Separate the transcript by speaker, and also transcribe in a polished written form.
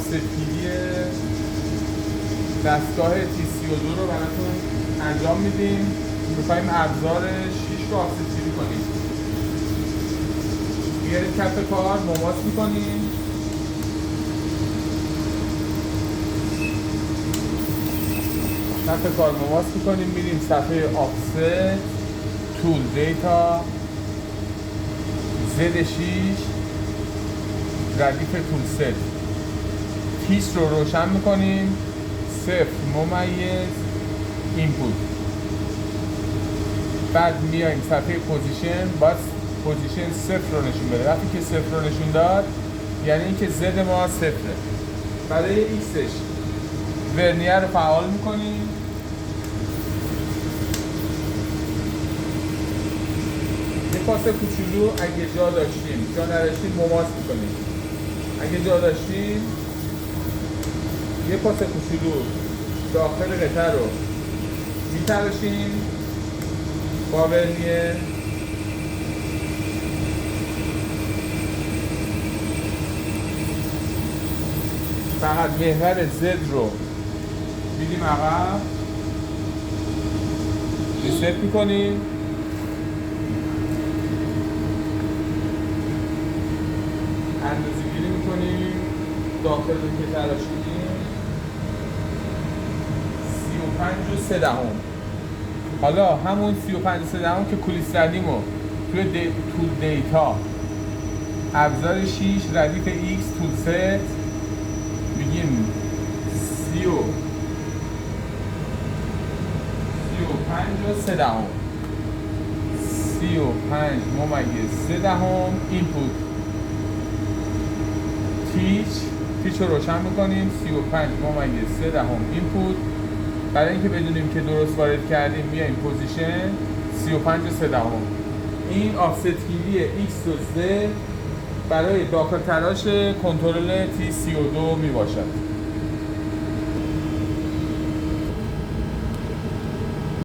Speaker 1: آفستگیری دستگاه T32 رو براتون انجام میدیم. میخوایم ابزار 6 رو آفستگیری کنیم. میاریم کف کار، مماس میکنیم. کف کار مماس میکنیم، میریم صفحه آفست، تول دیتا، Z6 ردیف تول ست، کیس رو روشن میکنیم، 0 ممیز اینپوت. بعد میایم صفحه پوزیشن، باز پوزیشن 0 رو نشون بده. وقتی که 0 رو نشون داد یعنی اینکه Z ما 0. برای ایکسش ورنیر رو فعال میکنیم، یه پاس کوچولو اگه جا داشتیم، جا نداشتیم مماس میکنیم. اگه جا داشتیم یه پاس کوچولو داخل قطعه رو میتراشیم با ورنیر. فقط محور Z رو میدیم عقب، ریست میکنیم. اندازه گیری میکنیم داخل رو که تراشیدیم 35.3. حالا همون 35.3 که کولیس زدیم و توی تول دیتا ابزار 6 ردیف X تول ست میگیم 35.3 اینپوت. تیچ رو روشن میکنیم، 35.3 اینپوت. برای اینکه بدونیم که درست وارد کردیم میایم پوزیشن 35.3. این آفستگیری X و Z برای داخل تراش کنترل T32 میباشد.